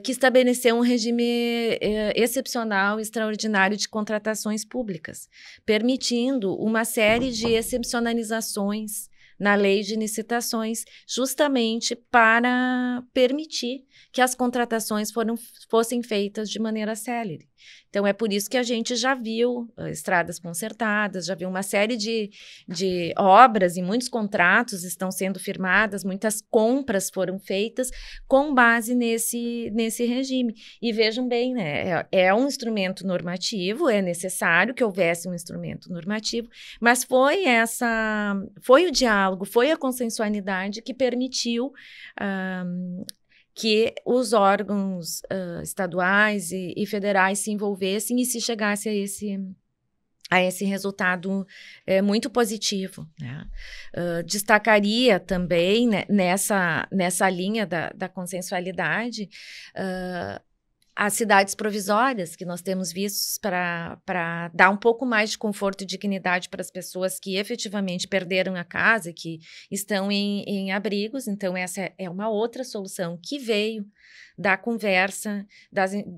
que estabeleceu um regime excepcional e extraordinário de contratações públicas, permitindo uma série de excepcionalizações na lei de licitações, justamente para permitir que as contratações fossem feitas de maneira célere. Então, é por isso que a gente já viu estradas consertadas, já viu uma série de obras e muitos contratos estão sendo firmadas, muitas compras foram feitas com base nesse regime. E vejam bem, né, é um instrumento normativo, é necessário que houvesse um instrumento normativo, mas foi o diálogo, foi a consensualidade que permitiu que os órgãos estaduais e federais se envolvessem e se chegasse a esse resultado muito positivo, né? Destacaria também, né, nessa linha da consensualidade, as cidades provisórias que nós temos vistos para dar um pouco mais de conforto e dignidade para as pessoas que efetivamente perderam a casa, que estão em abrigos. Então, essa é uma outra solução que veio da conversa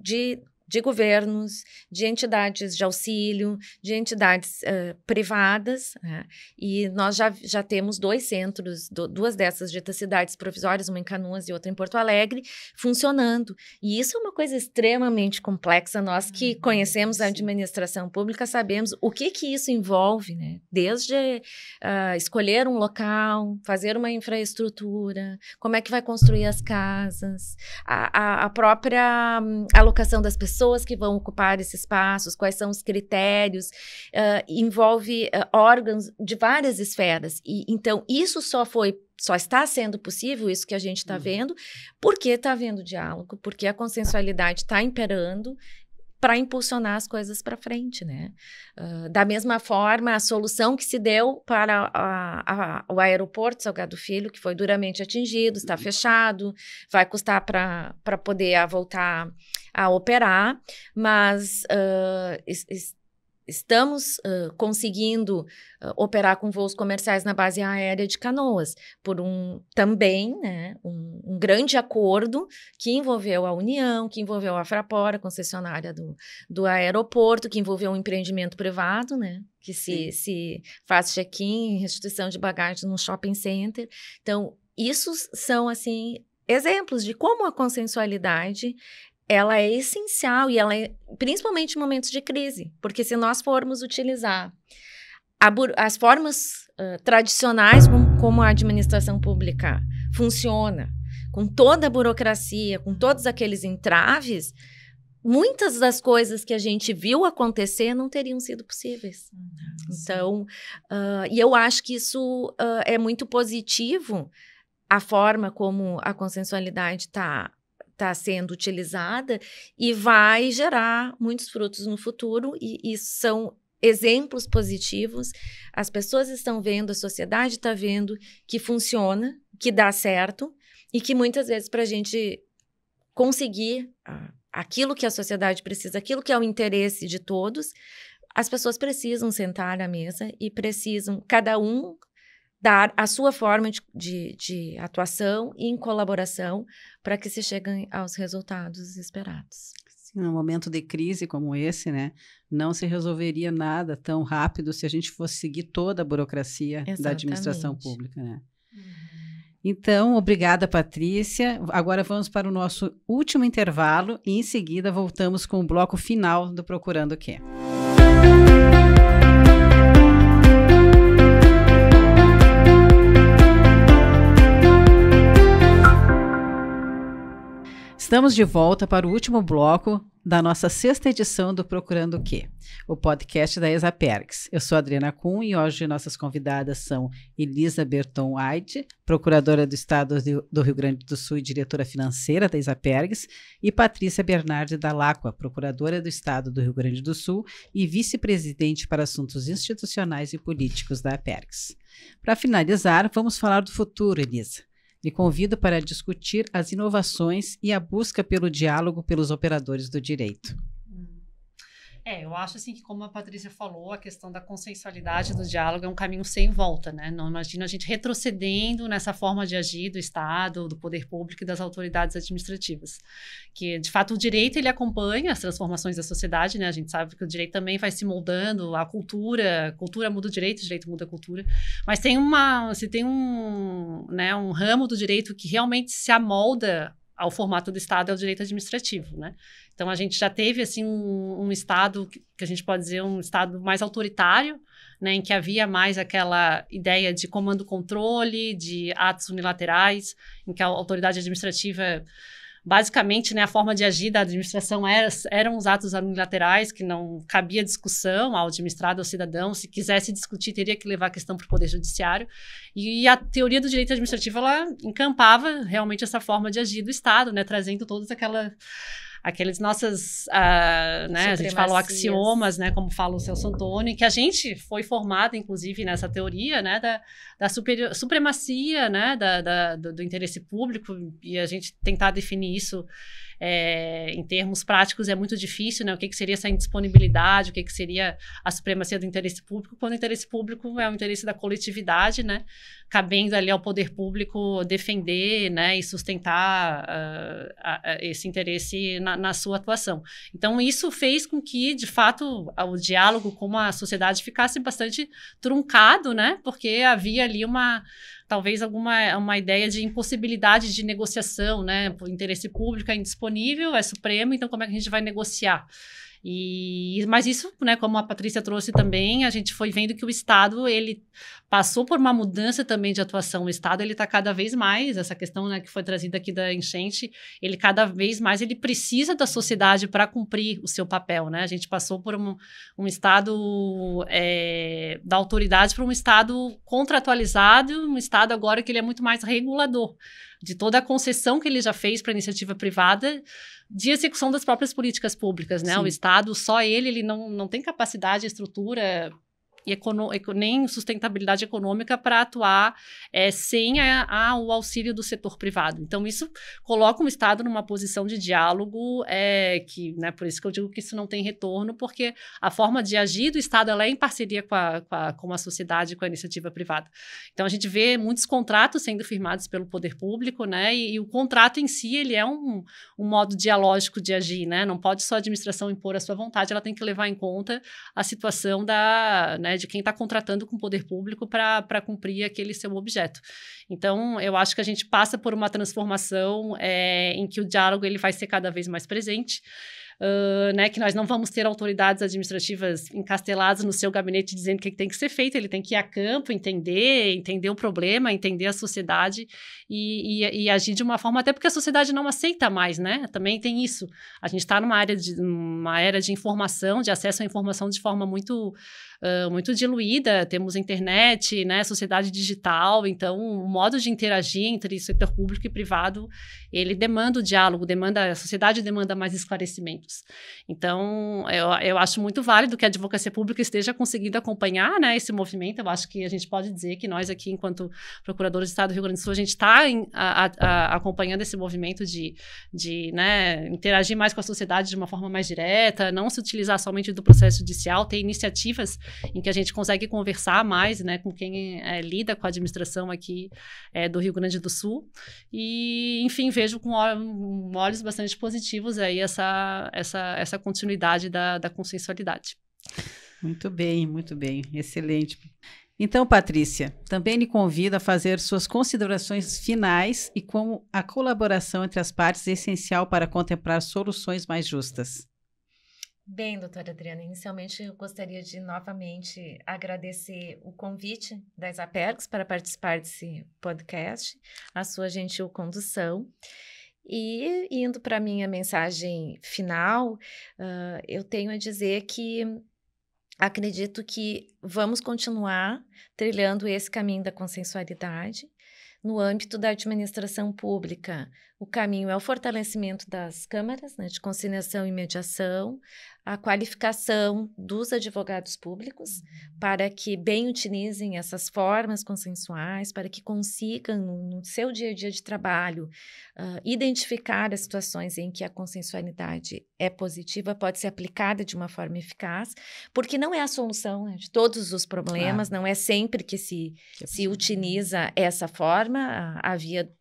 de governos, de entidades de auxílio, de entidades privadas, né? E nós já temos 2 centros, duas dessas ditas cidades provisórias, uma em Canoas e outra em Porto Alegre, funcionando. E isso é uma coisa extremamente complexa. Nós que conhecemos a administração pública sabemos o que isso envolve, né? Desde escolher um local, fazer uma infraestrutura, como é que vai construir as casas, a própria alocação das pessoas que vão ocupar esses espaços, quais são os critérios, envolve órgãos de várias esferas. E, então, isso só está sendo possível, isso que a gente está vendo, porque está havendo diálogo, porque a consensualidade está imperando para impulsionar as coisas para frente, né? Da mesma forma, a solução que se deu para o aeroporto Salgado Filho, que foi duramente atingido, está fechado, vai custar para poder voltar a operar, mas estamos conseguindo operar com voos comerciais na base aérea de Canoas, por também, né, um grande acordo que envolveu a União, que envolveu a Fraport, a concessionária do aeroporto, que envolveu um empreendimento privado, né, que se faz check-in, restituição de bagagem num shopping center. Então, isso são, assim, exemplos de como a consensualidade ela é essencial e ela é principalmente em momentos de crise, porque se nós formos utilizar as formas tradicionais como a administração pública funciona, com toda a burocracia, com todos aqueles entraves, muitas das coisas que a gente viu acontecer não teriam sido possíveis. Então, e eu acho que isso é muito positivo, a forma como a consensualidade está sendo utilizada e vai gerar muitos frutos no futuro, e são exemplos positivos. As pessoas estão vendo, a sociedade está vendo que funciona, que dá certo, e que muitas vezes para a gente conseguir aquilo que a sociedade precisa, aquilo que é o interesse de todos, as pessoas precisam sentar à mesa e precisam, cada um, dar a sua forma de atuação e em colaboração para que se cheguem aos resultados esperados. Num momento de crise como esse, né, não se resolveria nada tão rápido se a gente fosse seguir toda a burocracia da administração pública, né? Então, obrigada, Patrícia. Agora vamos para o nosso último intervalo e em seguida voltamos com o bloco final do Procurando o Quê? Estamos de volta para o último bloco da nossa 6ª edição do Procurando o Quê? O podcast da Exapergs. Eu sou a Adriana Kuhn e hoje nossas convidadas são Elisa Berton Aide, procuradora do Estado do Rio Grande do Sul e diretora financeira da Exapergs, e Patrícia Bernardi Dall'Acqua, procuradora do Estado do Rio Grande do Sul e vice-presidente para assuntos institucionais e políticos da Apergs. Para finalizar, vamos falar do futuro, Elisa. Lhe convido para discutir as inovações e a busca pelo diálogo pelos operadores do direito. Eu acho assim que, como a Patrícia falou, a questão da consensualidade do diálogo é um caminho sem volta, né? Não imagino a gente retrocedendo nessa forma de agir do Estado, do poder público e das autoridades administrativas. Que, de fato, o direito, ele acompanha as transformações da sociedade, né? A gente sabe que o direito também vai se moldando, a cultura muda o direito muda a cultura. Mas tem um ramo do direito que realmente se amolda ao formato do Estado, é o direito administrativo, né? Então, a gente já teve, assim, um Estado que a gente pode dizer um Estado mais autoritário, né, em que havia mais aquela ideia de comando-controle, de atos unilaterais, em que a autoridade administrativa, basicamente, né, a forma de agir da administração eram os atos unilaterais, que não cabia discussão ao administrado, ao cidadão. Se quisesse discutir, teria que levar a questão para o Poder Judiciário. E a teoria do direito administrativo, ela encampava realmente essa forma de agir do Estado, né, trazendo todas aqueles nossas, né, a gente falou axiomas, né, como fala o Celso Antônio, que a gente foi formado, inclusive, nessa teoria, né, da supremacia, né, do interesse público, e a gente tentar definir isso em termos práticos é muito difícil, né, o que seria essa indisponibilidade, o que seria a supremacia do interesse público, quando o interesse público é o interesse da coletividade, né, cabendo ali ao poder público defender, né, e sustentar esse interesse na sua atuação. Então, isso fez com que, de fato, o diálogo com a sociedade ficasse bastante truncado, né, porque havia ali talvez uma ideia de impossibilidade de negociação, né, o interesse público é indisponível, é supremo, então como é que a gente vai negociar? Mas isso, né, como a Patrícia trouxe também, a gente foi vendo que o Estado, ele passou por uma mudança também de atuação. O Estado, ele está cada vez mais, essa questão, né, que foi trazida aqui da enchente, ele cada vez mais, ele precisa da sociedade para cumprir o seu papel, né? A gente passou por um Estado da autoridade para um Estado contratualizado, um Estado agora que ele é muito mais regulador de toda a concessão que ele já fez para a iniciativa privada de execução das próprias políticas públicas, né? Sim. O Estado, só ele não tem capacidade, estrutura e nem sustentabilidade econômica para atuar sem o auxílio do setor privado. Então, isso coloca o Estado numa posição de diálogo que, né, por isso que eu digo que isso não tem retorno, porque a forma de agir do Estado ela é em parceria com a sociedade, com a iniciativa privada. Então, a gente vê muitos contratos sendo firmados pelo poder público, né, e o contrato em si, ele é um modo dialógico de agir, né, não pode só a administração impor a sua vontade, ela tem que levar em conta a situação de quem está contratando com o poder público para cumprir aquele seu objeto. Então, eu acho que a gente passa por uma transformação em que o diálogo ele vai ser cada vez mais presente. Né, que nós não vamos ter autoridades administrativas encasteladas no seu gabinete dizendo o que tem que ser feito, ele tem que ir a campo, entender o problema, entender a sociedade e agir de uma forma, até porque a sociedade não aceita mais, né? Também tem isso. A gente está numa era de informação, de acesso à informação de forma muito diluída, temos internet, né, sociedade digital, então o modo de interagir entre setor público e privado, ele demanda o diálogo, a sociedade demanda mais esclarecimentos. Então, eu acho muito válido que a advocacia pública esteja conseguindo acompanhar, né, esse movimento. Eu acho que a gente pode dizer que nós aqui, enquanto procuradores do Estado do Rio Grande do Sul, a gente está acompanhando esse movimento de né, interagir mais com a sociedade de uma forma mais direta, não se utilizar somente do processo judicial, ter iniciativas em que a gente consegue conversar mais, né, com quem lida com a administração aqui do Rio Grande do Sul. E, enfim, vejo com olhos bastante positivos aí essa essa continuidade da consensualidade. Muito bem, excelente. Então, Patrícia, também lhe convido a fazer suas considerações finais e como a colaboração entre as partes é essencial para contemplar soluções mais justas. Bem, doutora Adriana, inicialmente eu gostaria de novamente agradecer o convite da Exapergs para participar desse podcast, a sua gentil condução. E indo para a minha mensagem final, eu tenho a dizer que acredito que vamos continuar trilhando esse caminho da consensualidade. No âmbito da administração pública, o caminho é o fortalecimento das câmaras, né, de conciliação e mediação, a qualificação dos advogados públicos para que bem utilizem essas formas consensuais, para que consigam, no seu dia a dia de trabalho, identificar as situações em que a consensualidade é positiva, pode ser aplicada de uma forma eficaz, porque não é a solução, né, de todos os problemas, não é sempre que se utiliza essa forma, a via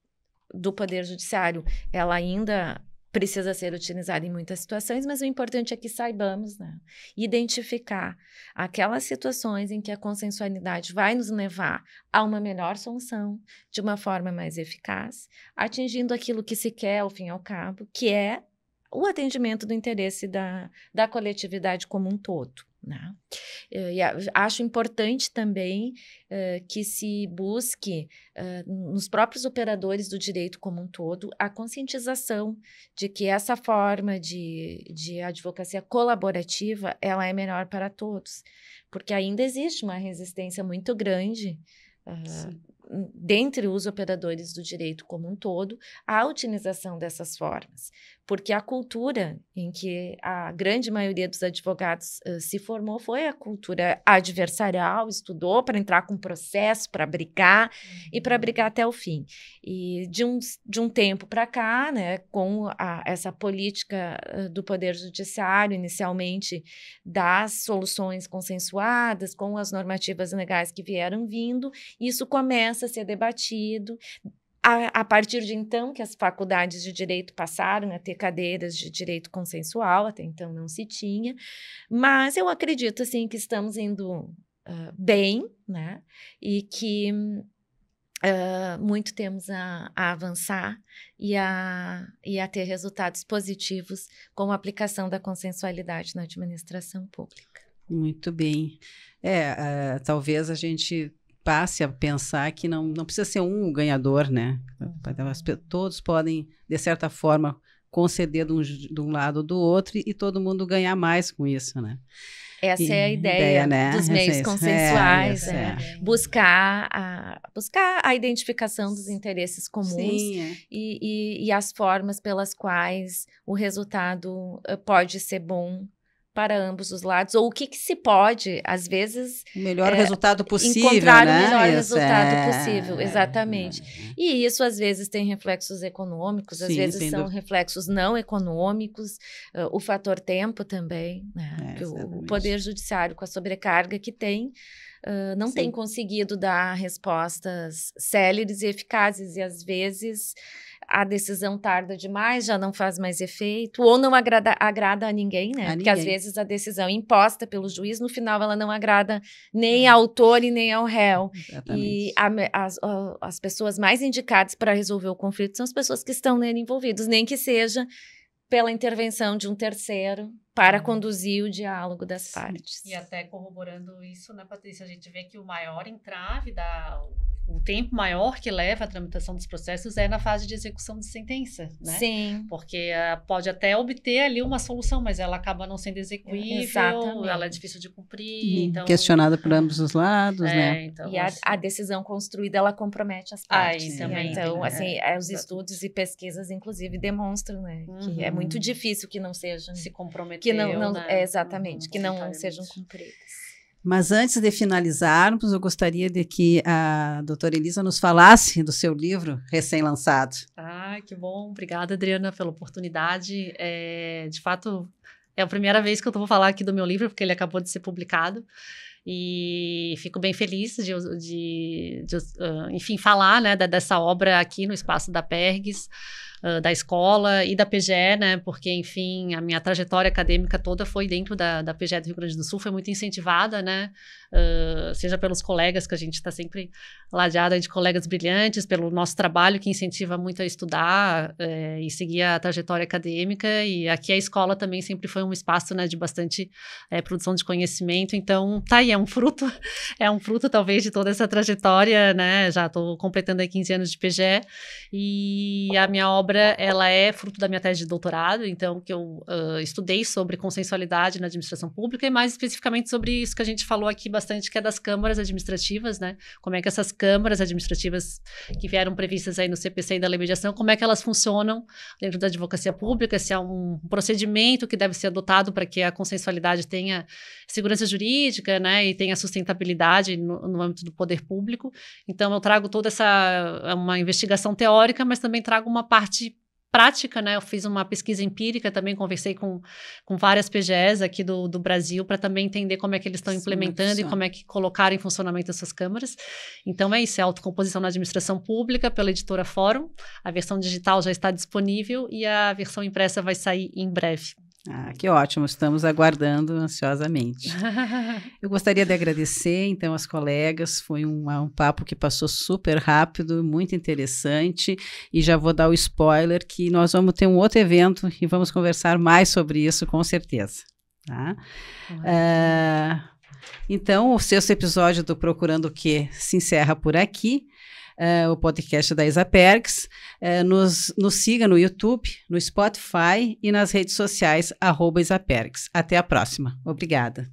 do Poder Judiciário, ela ainda precisa ser utilizada em muitas situações, mas o importante é que saibamos, né, identificar aquelas situações em que a consensualidade vai nos levar a uma melhor solução, de uma forma mais eficaz, atingindo aquilo que se quer, ao fim e ao cabo, que é o atendimento do interesse da coletividade como um todo. Né? E acho importante também que se busque nos próprios operadores do direito como um todo a conscientização de que essa forma de advocacia colaborativa ela é melhor para todos, porque ainda existe uma resistência muito grande dentre os operadores do direito como um todo à utilização dessas formas, porque a cultura em que a grande maioria dos advogados se formou foi a cultura adversarial, estudou para entrar com processo, para brigar e para brigar até o fim. E de um tempo para cá, né, com essa política do Poder Judiciário, inicialmente das soluções consensuadas, com as normativas legais que vieram vindo, isso começa a ser debatido. A partir de então que as faculdades de direito passaram a ter cadeiras de direito consensual, até então não se tinha, mas eu acredito assim que estamos indo bem, né? E que muito temos a avançar e a ter resultados positivos com a aplicação da consensualidade na administração pública. Muito bem. Talvez a gente passe a pensar que não precisa ser um ganhador, né? Todos podem, de certa forma, conceder de um lado ou do outro e todo mundo ganhar mais com isso, né? Essa é a ideia, né? Dos meios consensuais, buscar a identificação dos interesses comuns. Sim, e as formas pelas quais o resultado pode ser bom para ambos os lados, ou o que se pode, às vezes... O melhor resultado possível, encontrar né? o melhor resultado possível, exatamente. E isso, às vezes, tem reflexos econômicos, às vezes são reflexos não econômicos, o fator tempo também, né? O Poder Judiciário, com a sobrecarga que tem, não tem conseguido dar respostas céleres e eficazes, e às vezes a decisão tarda demais, já não faz mais efeito, ou não agrada a ninguém, né? Porque às vezes a decisão imposta pelo juiz, no final ela não agrada nem ao autor e nem ao réu. Exatamente. E as pessoas mais indicadas para resolver o conflito são as pessoas que estão nele envolvidas, nem que seja pela intervenção de um terceiro para conduzir o diálogo das partes. E até corroborando isso, né, Patrícia, a gente vê que o maior entrave o tempo maior que leva a tramitação dos processos é na fase de execução de sentença, né? Sim. Porque pode até obter ali uma solução, mas ela acaba não sendo execuível, exatamente. Ela é difícil de cumprir. Então, questionada por ambos os lados, né? Então, e a decisão construída, ela compromete as partes. Também, então, os estudos e pesquisas, inclusive, demonstram, né, que é muito difícil que não sejam... Se comprometer. Que não exatamente, que não sejam cumpridas. Mas antes de finalizarmos, eu gostaria de que a doutora Elisa nos falasse do seu livro recém-lançado. Que bom. Obrigada, Adriana, pela oportunidade. De fato, é a primeira vez que eu vou falar aqui do meu livro, porque ele acabou de ser publicado. E fico bem feliz de enfim, falar, né, dessa obra aqui no espaço da Pergs, da escola e da PGE, né? Porque, enfim, a minha trajetória acadêmica toda foi dentro da PGE do Rio Grande do Sul, foi muito incentivada, né? Seja pelos colegas, que a gente está sempre ladeada de colegas brilhantes, pelo nosso trabalho que incentiva muito a estudar e seguir a trajetória acadêmica, e aqui a escola também sempre foi um espaço, né, de bastante produção de conhecimento, então tá aí, é um fruto talvez de toda essa trajetória, né, já estou completando aí 15 anos de PGE, e a minha obra, ela é fruto da minha tese de doutorado, então que eu estudei sobre consensualidade na administração pública, e mais especificamente sobre isso que a gente falou aqui bastante, que é das câmaras administrativas, né, como é que essas câmaras administrativas que vieram previstas aí no CPC e da Lei de Mediação, como é que elas funcionam dentro da advocacia pública, se há um procedimento que deve ser adotado para que a consensualidade tenha segurança jurídica, né, e tenha sustentabilidade no âmbito do poder público. Então, eu trago toda uma investigação teórica, mas também trago uma parte prática, né? Eu fiz uma pesquisa empírica, também conversei com várias PGEs aqui do Brasil para também entender como é que eles estão implementando e como é que colocaram em funcionamento essas câmaras. Então é isso, é autocomposição na administração pública pela editora Fórum. A versão digital já está disponível e a versão impressa vai sair em breve. Ah, que ótimo, estamos aguardando ansiosamente. Eu gostaria de agradecer, então, às colegas, foi um papo que passou super rápido, muito interessante, e já vou dar o spoiler que nós vamos ter um outro evento e vamos conversar mais sobre isso, com certeza. Tá? Então, o sexto episódio do Procurando o Quê se encerra por aqui. O podcast da Isapergs. Nos siga no YouTube, no Spotify e nas redes sociais @Isapergs. Até a próxima. Obrigada.